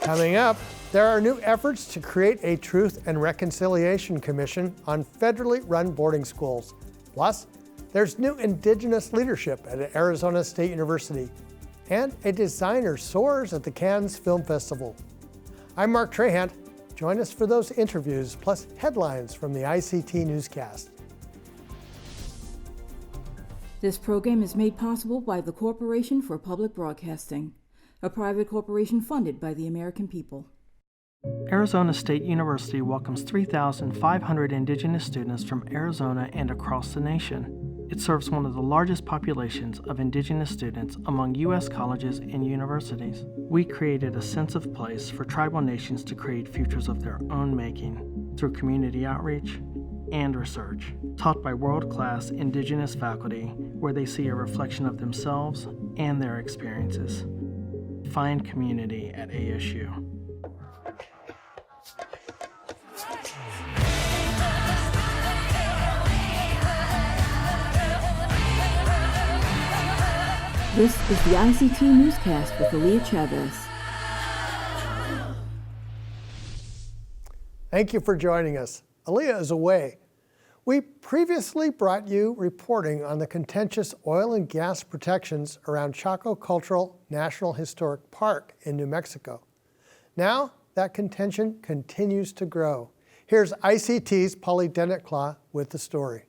Coming up, there are new efforts to create a Truth and Reconciliation Commission on federally run boarding schools. Plus, there's new Indigenous leadership at Arizona State University, and a designer soars at the Cannes Film Festival. I'm Mark Trahant. Join us for those interviews, plus headlines from the ICT Newscast. This program is made possible by the Corporation for Public Broadcasting, a private corporation funded by the American people. Arizona State University welcomes 3,500 Indigenous students from Arizona and across the nation. It serves one of the largest populations of Indigenous students among U.S. colleges and universities. We created a sense of place for tribal nations to create futures of their own making through community outreach and research, taught by world-class Indigenous faculty where they see a reflection of themselves and their experiences. Find community at ASU. This is the ICT Newscast with Aaliyah Chavez. Thank you for joining us. Aaliyah is away. We previously brought you reporting on the contentious oil and gas protections around Chaco Cultural National Historic Park in New Mexico. Now, that contention continues to grow. Here's ICT's Pauly Denetclaw with the story.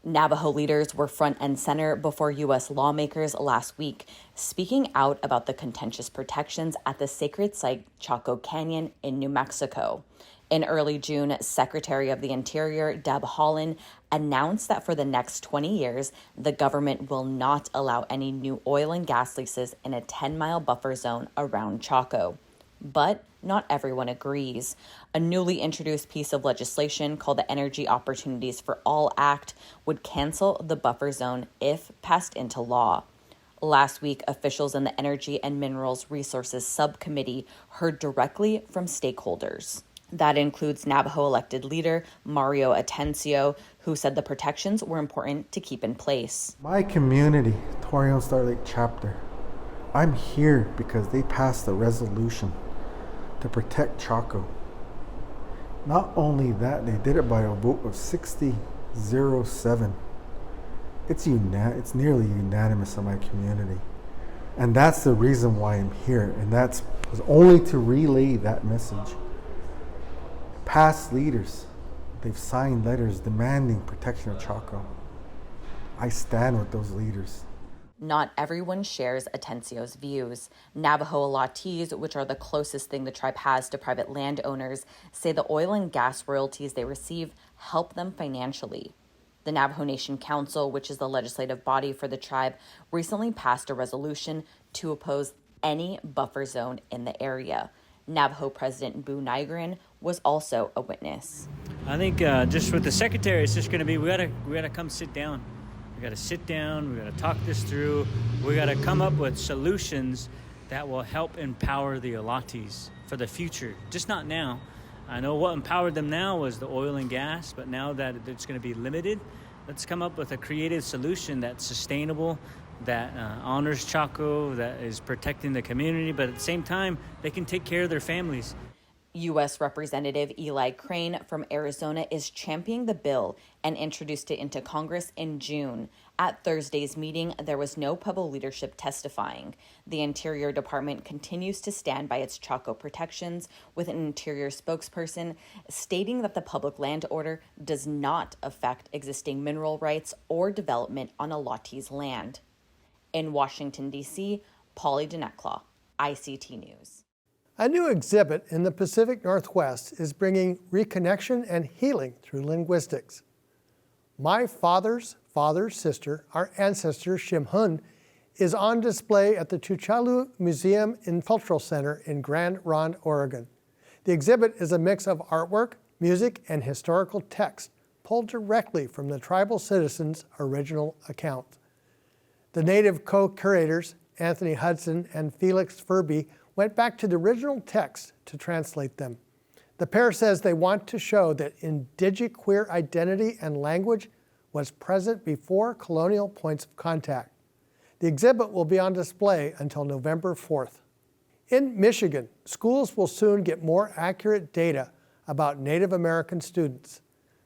Navajo leaders were front and center before U.S. lawmakers last week, speaking out about the contentious protections at the sacred site Chaco Canyon in New Mexico. In early June, Secretary of the Interior Deb Haaland announced that for the next 20 years, the government will not allow any new oil and gas leases in a 10-mile buffer zone around Chaco. But not everyone agrees. A newly introduced piece of legislation called the Energy Opportunities for All Act would cancel the buffer zone if passed into law. Last week, officials in the Energy and Minerals Resources Subcommittee heard directly from stakeholders. That includes Navajo elected leader Mario Atencio, who said the protections were important to keep in place. My community, Torreon Star Lake chapter, I'm here because they passed a resolution to protect Chaco. Not only that, they did it by a vote of 60-07. It's nearly unanimous in my community. And that's the reason why I'm here. And that was only to relay that message. Past leaders, they've signed letters demanding protection of Chaco. I stand with those leaders. Not everyone shares Atencio's views. Navajo allottees, which are the closest thing the tribe has to private landowners, say the oil and gas royalties they receive help them financially. The Navajo Nation Council, which is the legislative body for the tribe, recently passed a resolution to oppose any buffer zone in the area. Navajo President Boo Nygren was also a witness. I think just with the secretary, it's just going to be we gotta come sit down. We got to sit down, we got to talk this through, we got to come up with solutions that will help empower the allottees for the future, just not now. I know what empowered them now was the oil and gas, but now that it's going to be limited, let's come up with a creative solution that's sustainable, that honors Chaco, that is protecting the community, but at the same time, they can take care of their families. U.S. Representative Eli Crane from Arizona is championing the bill and introduced it into Congress in June. At Thursday's meeting, there was no Pueblo leadership testifying. The Interior Department continues to stand by its Chaco protections, with an Interior spokesperson stating that the public land order does not affect existing mineral rights or development on allottees' land. In Washington, D.C., Pauly Denetclaw, ICT News. A new exhibit in the Pacific Northwest is bringing reconnection and healing through linguistics. My father's father's sister, our ancestor Shimhun, is on display at the Tuchalu Museum and Cultural Center in Grand Ronde, Oregon. The exhibit is a mix of artwork, music, and historical text pulled directly from the tribal citizens' original account. The native co-curators, Anthony Hudson and Felix Furby, went back to the original text to translate them. The pair says they want to show that indigiqueer identity and language was present before colonial points of contact. The exhibit will be on display until November 4th. In Michigan, schools will soon get more accurate data about Native American students.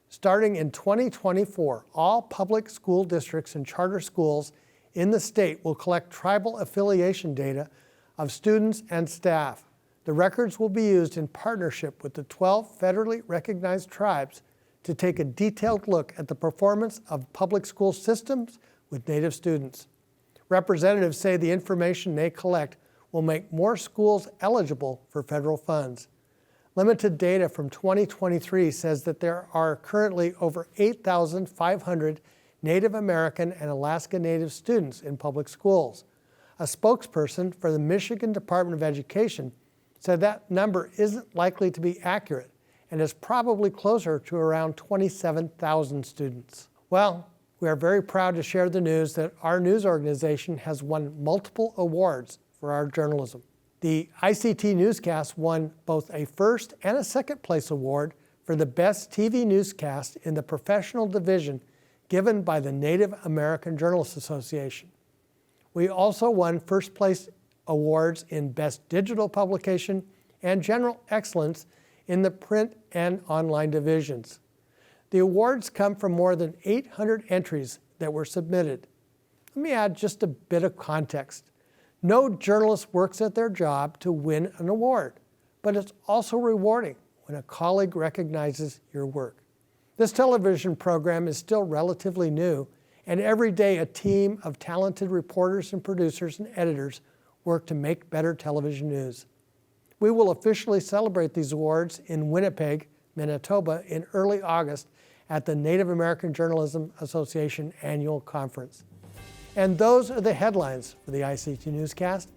Starting in 2024, all public school districts and charter schools in the state will collect tribal affiliation data of students and staff. The records will be used in partnership with the 12 federally recognized tribes to take a detailed look at the performance of public school systems with Native students. Representatives say the information they collect will make more schools eligible for federal funds. Limited data from 2023 says that there are currently over 8,500 Native American and Alaska Native students in public schools. A spokesperson for the Michigan Department of Education said that number isn't likely to be accurate and is probably closer to around 27,000 students. Well, we are very proud to share the news that our news organization has won multiple awards for our journalism. The ICT Newscast won both a first and a second place award for the best TV newscast in the professional division given by the Native American Journalists Association. We also won first place awards in best digital publication and general excellence in the print and online divisions. The awards come from more than 800 entries that were submitted. Let me add just a bit of context. No journalist works at their job to win an award, but it's also rewarding when a colleague recognizes your work. This television program is still relatively new, and every day a team of talented reporters and producers and editors work to make better television news. We will officially celebrate these awards in Winnipeg, Manitoba in early August at the Native American Journalism Association Annual Conference. And those are the headlines for the ICT Newscast.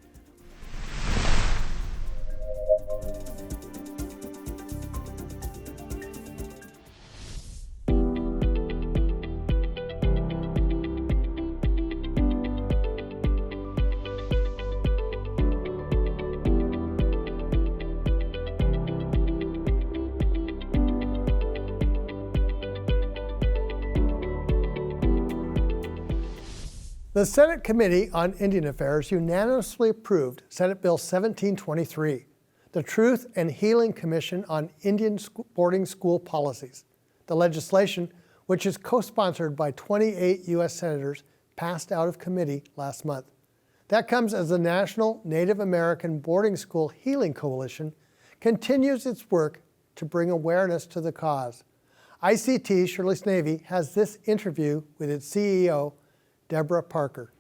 The Senate Committee on Indian Affairs unanimously approved Senate Bill 1723, the Truth and Healing Commission on Indian Boarding School Policies. The legislation, which is co-sponsored by 28 U.S. senators, passed out of committee last month. That comes as the National Native American Boarding School Healing Coalition continues its work to bring awareness to the cause. ICT Shirley's Navy has this interview with its CEO, Deborah Parker.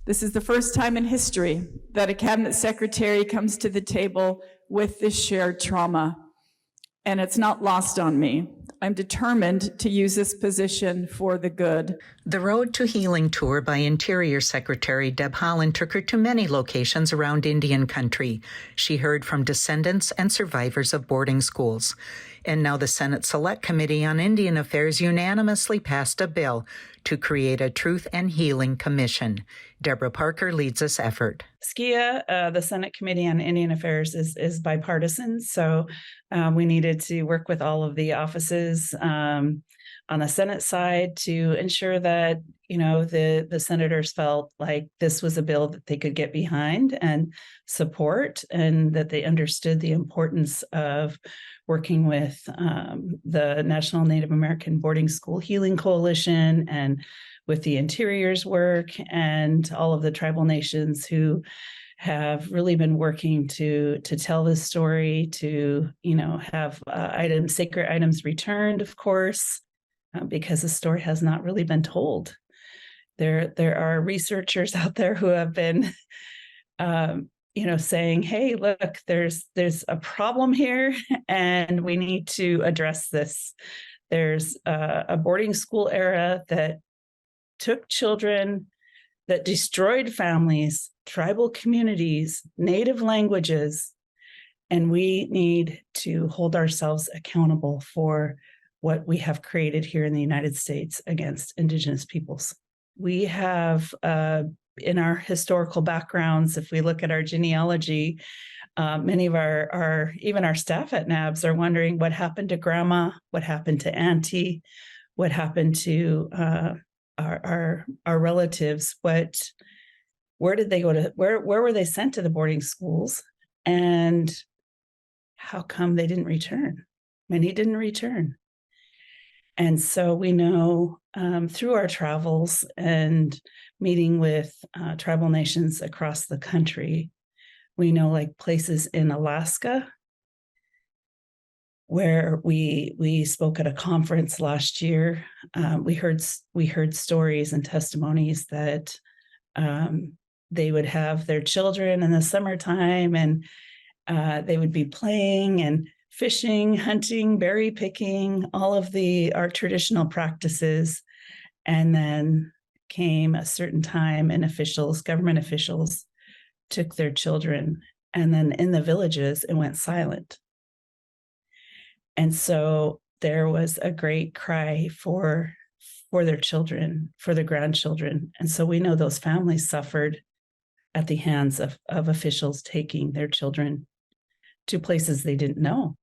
This is the first time in history that a cabinet secretary comes to the table with this shared trauma, and it's not lost on me. I'm determined to use this position for the good. The Road to Healing tour by Interior Secretary Deb Haaland took her to many locations around Indian country. She heard from descendants and survivors of boarding schools. And now the Senate Select Committee on Indian Affairs unanimously passed a bill to create a Truth and Healing Commission. Deborah Parker leads this effort. SCIA, the Senate Committee on Indian Affairs, is bipartisan, so we needed to work with all of the offices on the Senate side to ensure that, the senators felt like this was a bill that they could get behind and support, and that they understood the importance of working with the National Native American Boarding School Healing Coalition and with the Interior's work and all of the tribal nations who have really been working to tell this story, to have sacred items returned, of course, because the story has not really been told. There are researchers out there who have been saying, hey, look, there's a problem here and we need to address this. There's a boarding school era that took children, that destroyed families, tribal communities, native languages, and we need to hold ourselves accountable for what we have created here in the United States against Indigenous peoples. We have, in our historical backgrounds, if we look at our genealogy, many of even our staff at NABS are wondering what happened to grandma, what happened to auntie, what happened to our relatives, what where did they go to, where were they sent to the boarding schools? And how come they didn't return? Many didn't return. And so we know through our travels and meeting with tribal nations across the country, we know like places in Alaska where we spoke at a conference last year. We heard stories and testimonies that they would have their children in the summertime, and they would be playing and fishing, hunting, berry picking, all of our traditional practices. And then came a certain time and government officials took their children, and then in the villages, it went silent. And so there was a great cry for their children, for their grandchildren. And so we know those families suffered at the hands of officials taking their children to places they didn't know.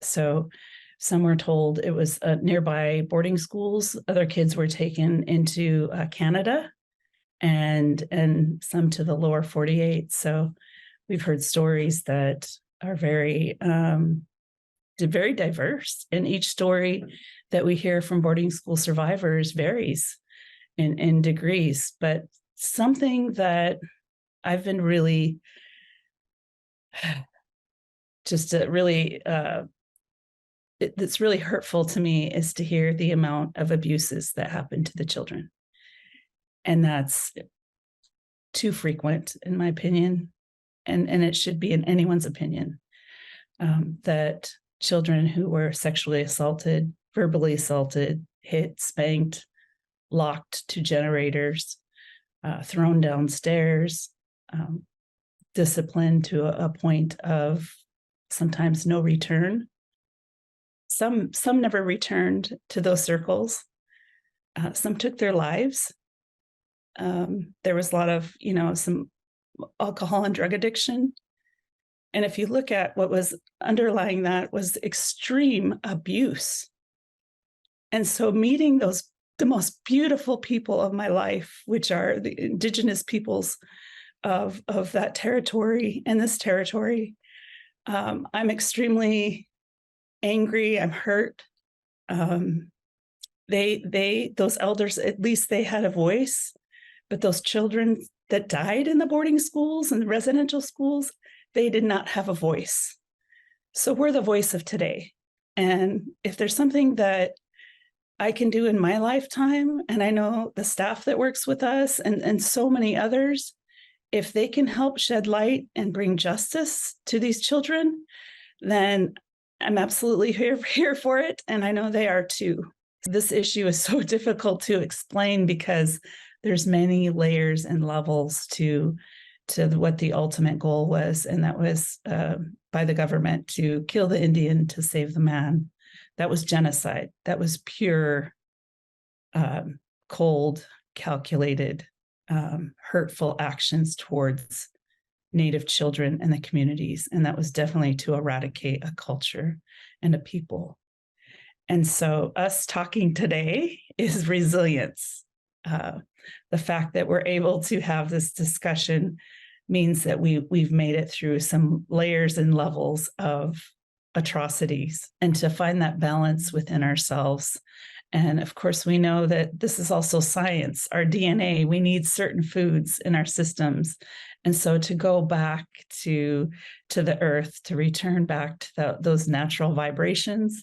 So some were told it was nearby boarding schools. Other kids were taken into Canada, and some to the lower 48. So we've heard stories that are very diverse, and each story that we hear from boarding school survivors varies in degrees. But something that I've been really it's really hurtful to me is to hear the amount of abuses that happen to the children. And that's too frequent, in my opinion, and it should be in anyone's opinion, that children who were sexually assaulted, verbally assaulted, hit, spanked, locked to generators, thrown downstairs, disciplined to a point of sometimes no return. Some never returned to those circles. Some took their lives. There was a lot of, some alcohol and drug addiction. And if you look at what was underlying that was extreme abuse. And so meeting the most beautiful people of my life, which are the Indigenous peoples of that territory and this territory, I'm extremely angry. I'm hurt. Those elders, at least they had a voice, but those children that died in the boarding schools and the residential schools, they did not have a voice. So we're the voice of today. And if there's something that I can do in my lifetime, and I know the staff that works with us and so many others, if they can help shed light and bring justice to these children, then I'm absolutely here for it. And I know they are too. This issue is so difficult to explain because there's many layers and levels to what the ultimate goal was. And that was by the government to kill the Indian to save the man. That was genocide. That was pure, cold, calculated, hurtful actions towards Native children and the communities. And that was definitely to eradicate a culture and a people. And so us talking today is resilience. The fact that we're able to have this discussion means that we've made it through some layers and levels of atrocities, and to find that balance within ourselves. And of course, we know that this is also science, our DNA. We need certain foods in our systems. And so to go back to the earth, to return back to those natural vibrations,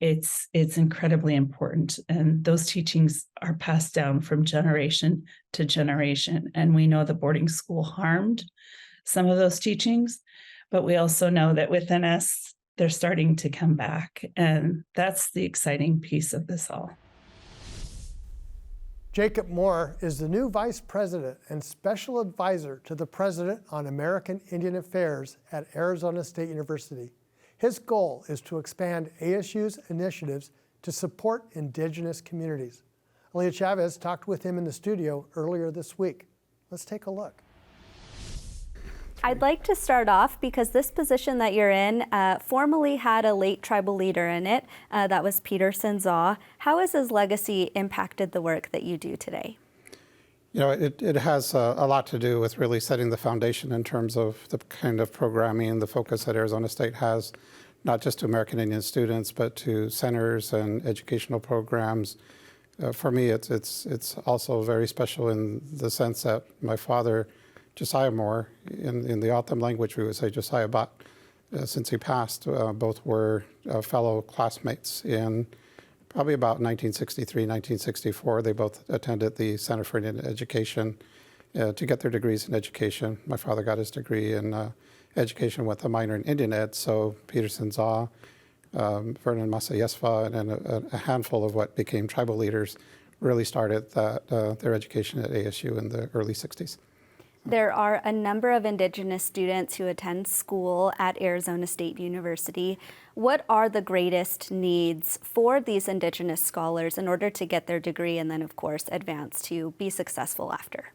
it's incredibly important. And those teachings are passed down from generation to generation. And we know the boarding school harmed some of those teachings, but we also know that within us, they're starting to come back. And that's the exciting piece of this all. Jacob Moore is the new Vice President and Special Advisor to the President on American Indian Affairs at Arizona State University. His goal is to expand ASU's initiatives to support Indigenous communities. Aaliyah Chavez talked with him in the studio earlier this week. Let's take a look. I'd like to start off because this position that you're in formerly had a late tribal leader in it. That was Petersons. How has his legacy impacted the work that you do today? You know, it has a lot to do with really setting the foundation in terms of the kind of programming, the focus that Arizona State has, not just to American Indian students, but to centers and educational programs. For me, it's also very special in the sense that my father, Josiah Moore, in the O'odham language we would say Josiah Bott, since he passed, both were fellow classmates in probably about 1963, 1964. They both attended the Center for Indian Education to get their degrees in education. My father got his degree in education with a minor in Indian Ed, so Petersons, Vernon Masayesva, and a handful of what became tribal leaders really started their education at ASU in the early 60s. There are a number of Indigenous students who attend school at Arizona State University. What are the greatest needs for these Indigenous scholars in order to get their degree and then, of course, advance to be successful after?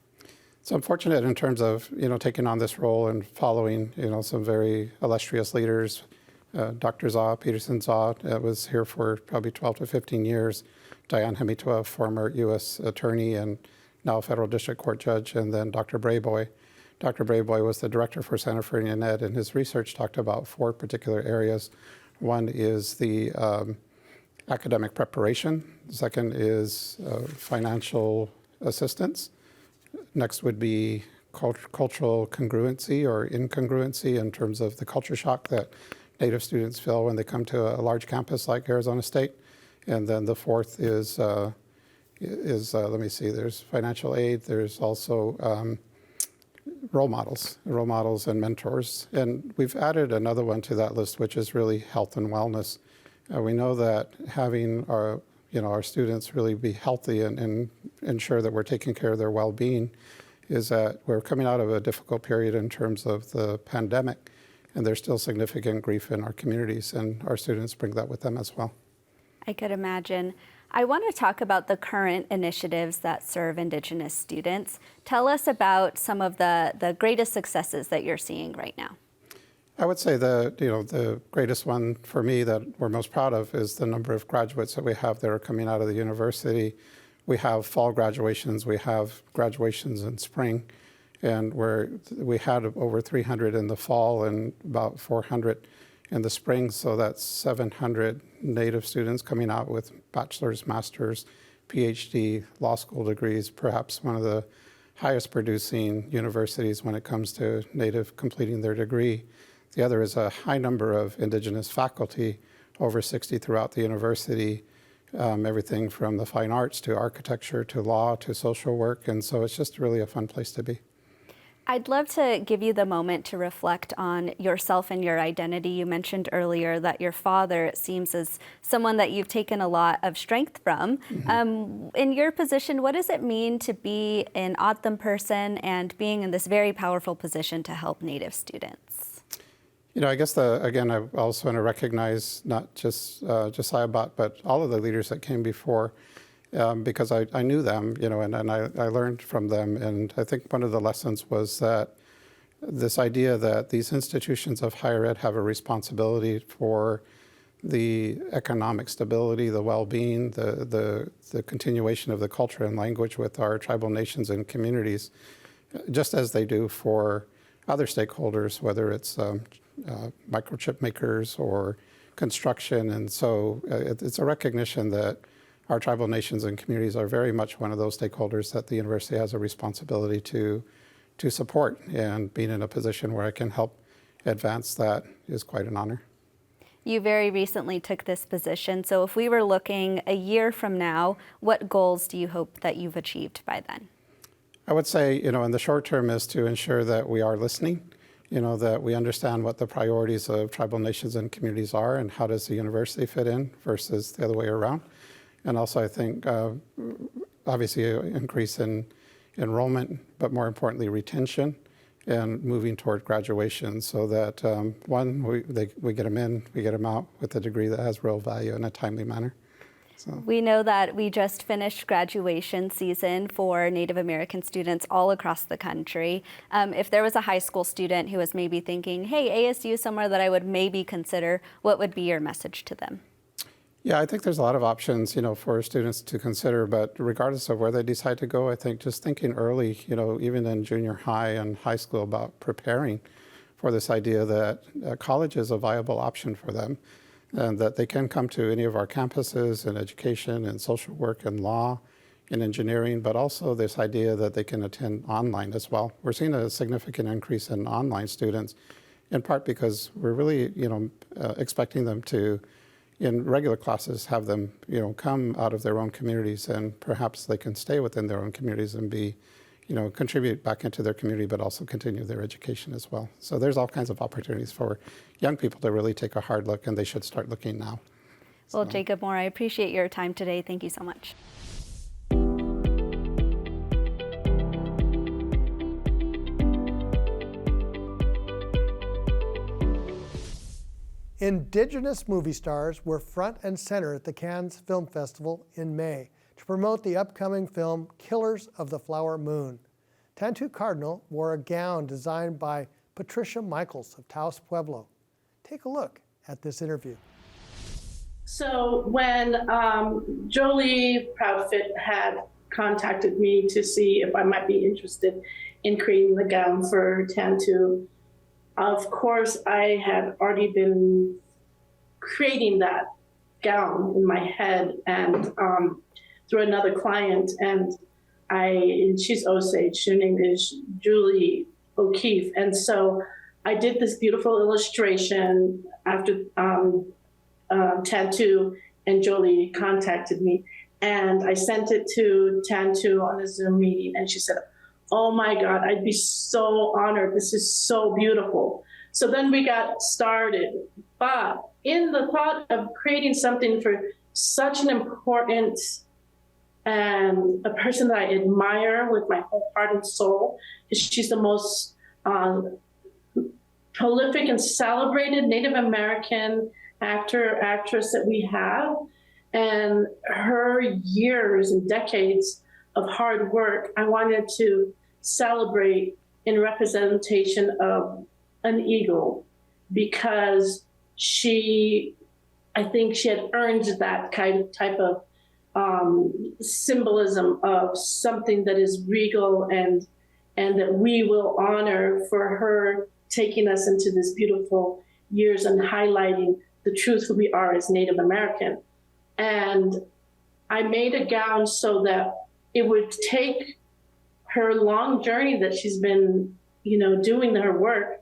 So I'm fortunate in terms of, taking on this role and following, some very illustrious leaders. Dr. Petersons was here for probably 12 to 15 years. Diane Hemitua, former U.S. attorney and now a federal district court judge, and then Dr. Brayboy. Dr. Brayboy was the director for Center for Indian Ed, and his research talked about 4 particular areas. One is the academic preparation. The second is financial assistance. Next would be cultural congruency or incongruency in terms of the culture shock that Native students feel when they come to a large campus like Arizona State. And then the fourth is let me see, there's financial aid, there's also role models and mentors. And we've added another one to that list, which is really health and wellness. We know that having our students really be healthy and ensure that we're taking care of their well-being is that we're coming out of a difficult period in terms of the pandemic, and there's still significant grief in our communities, and our students bring that with them as well. I could imagine. I want to talk about the current initiatives that serve Indigenous students. Tell us about some of the greatest successes that you're seeing right now. I would say the greatest one for me that we're most proud of is the number of graduates that we have that are coming out of the university. We have fall graduations, we have graduations in spring, and we had over 300 in the fall and about 400 in the spring, so that's 700 Native students coming out with bachelor's, master's, PhD, law school degrees, perhaps one of the highest producing universities when it comes to Native completing their degree. The other is a high number of Indigenous faculty, over 60 throughout the university, everything from the fine arts to architecture to law to social work, and so it's just really a fun place to be. I'd love to give you the moment to reflect on yourself and your identity. You mentioned earlier that your father seems as someone that you've taken a lot of strength from. Mm-hmm. In your position, what does it mean to be an O'odham person and being in this very powerful position to help Native students? I guess again, I also want to recognize not just Josiah Bott, but all of the leaders that came before. Because I knew them, and I learned from them. And I think one of the lessons was that this idea that these institutions of higher ed have a responsibility for the economic stability, the well-being, the continuation of the culture and language with our tribal nations and communities, just as they do for other stakeholders, whether it's microchip makers or construction. And so it's a recognition that our tribal nations and communities are very much one of those stakeholders that the university has a responsibility to support, and being in a position where I can help advance that is quite an honor. You very recently took this position, so if we were looking a year from now, what goals do you hope that you've achieved by then? I would say, in the short term is to ensure that we are listening, that we understand what the priorities of tribal nations and communities are and how does the university fit in versus the other way around. And also, I think, obviously, an increase in enrollment, but more importantly, retention, and moving toward graduation so that, we get them in, we get them out with a degree that has real value in a timely manner. So. We know that we just finished graduation season for Native American students all across the country. If there was a high school student who was maybe thinking, hey, ASU is somewhere that I would maybe consider, what would be your message to them? Yeah, I think there's a lot of options, for students to consider, but regardless of where they decide to go, I think just thinking early, even in junior high and high school about preparing for this idea that college is a viable option for them and that they can come to any of our campuses in education and social work and law and engineering, but also this idea that they can attend online as well. We're seeing a significant increase in online students, in part because we're really, expecting them to, in regular classes, have them, come out of their own communities, and perhaps they can stay within their own communities and be, contribute back into their community, but also continue their education as well. So there's all kinds of opportunities for young people to really take a hard look, and they should start looking now. Well, Jacob Moore, I appreciate your time today. Thank you so much. Indigenous movie stars were front and center at the Cannes Film Festival in May to promote the upcoming film Killers of the Flower Moon. Tantoo Cardinal wore a gown designed by Patricia of Taos, Pueblo. Take a look at this interview. So when Jolie Proudfit had contacted me to see if I might be interested in creating the gown for Tantoo, of course, I had already been creating that gown in my head and through another client, and she's Osage. Her name is Julie O'Keefe, and so I did this beautiful illustration after Tantoo and Jolie contacted me, and I sent it to Tantoo on a Zoom meeting, and she said, "Oh my God, I'd be so honored. This is so beautiful." So then we got started. But in the thought of creating something for such an important and a person that I admire with my whole heart and soul, she's the most prolific and celebrated Native American actress that we have. And her years and decades of hard work, I wanted to celebrate in representation of an eagle, because I think she had earned that type of symbolism of something that is regal and that we will honor for her taking us into this beautiful years and highlighting the truth who we are as Native American. And I made a gown so that it would take her long journey that she's been, doing her work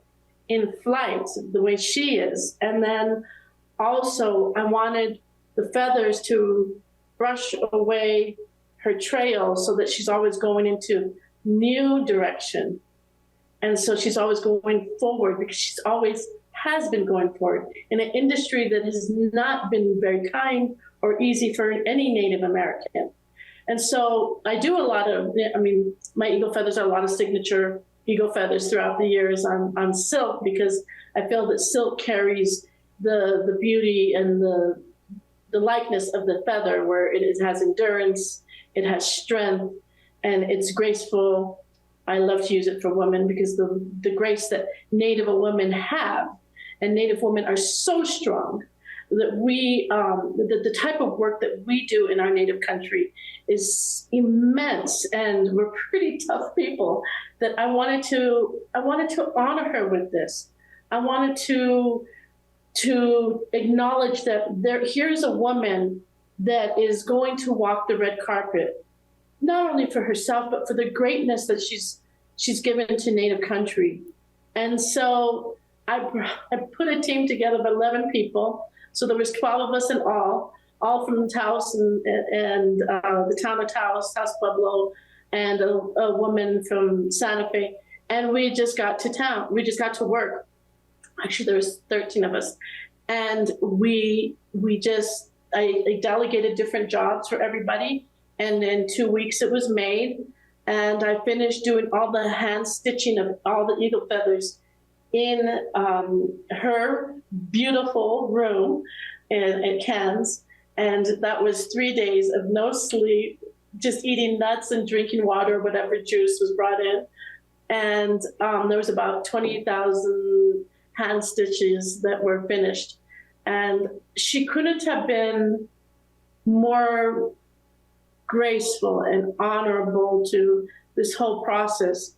in flight, the way she is. And then also I wanted the feathers to brush away her trail so that she's always going into new direction. And so she's always going forward, because she's always has been going forward in an industry that has not been very kind or easy for any Native American. And so I do a lot of, my eagle feathers are a lot of signature eagle feathers throughout the years on silk, because I feel that silk carries the beauty and the likeness of the feather, where it has endurance, it has strength, and it's graceful. I love to use it for women because the grace that Native women have, and Native women are so strong that we, the type of work that we do in our Native country is immense, and we're pretty tough people. That I wanted to honor her with this. I wanted to acknowledge that here's a woman that is going to walk the red carpet, not only for herself, but for the greatness that she's given to Native country. And so I put a team together of 11 people. So there was 12 of us in all from Taos and the town of Taos, Pueblo, and a woman from Santa Fe. And we just got to town. We just got to work. Actually, there was 13 of us. And I delegated different jobs for everybody. And in 2 weeks it was made. And I finished doing all the hand stitching of all the eagle feathers in her beautiful room at Cannes. And that was 3 days of no sleep, just eating nuts and drinking water, whatever juice was brought in. And there was about 20,000 hand stitches that were finished. And she couldn't have been more graceful and honorable to this whole process.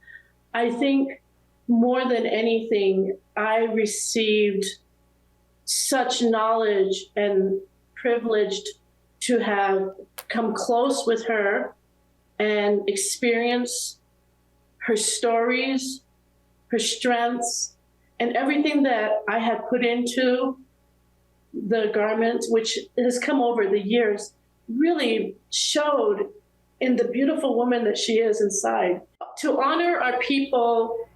I think more than anything, I received such knowledge and privileged to have come close with her and experience her stories, her strengths, and everything that I had put into the garment, which has come over the years, really showed in the beautiful woman that she is inside. To honor our people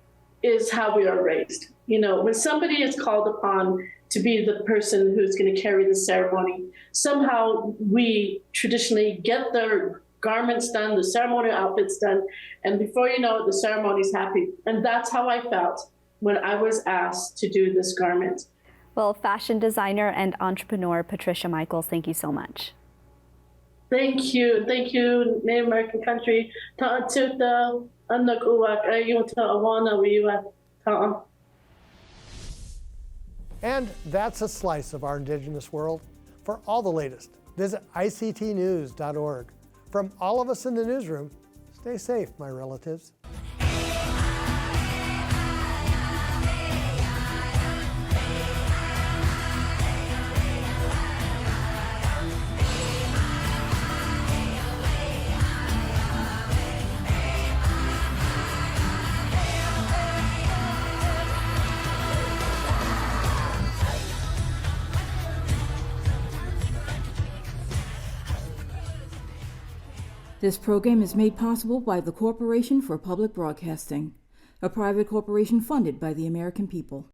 is how we are raised. You know, when somebody is called upon to be the person who's going to carry the ceremony, somehow we traditionally get their garments done, the ceremonial outfits done, and before you know it, the ceremony's happy. And that's how I felt when I was asked to do this garment. Well, fashion designer and entrepreneur Patricia Michaels, thank you so much. Thank you. Thank you, Native American country. And that's a slice of our Indigenous world. For all the latest, visit ictnews.org. From all of us in the newsroom, stay safe, my relatives. This program is made possible by the Corporation for Public Broadcasting, a private corporation funded by the American people.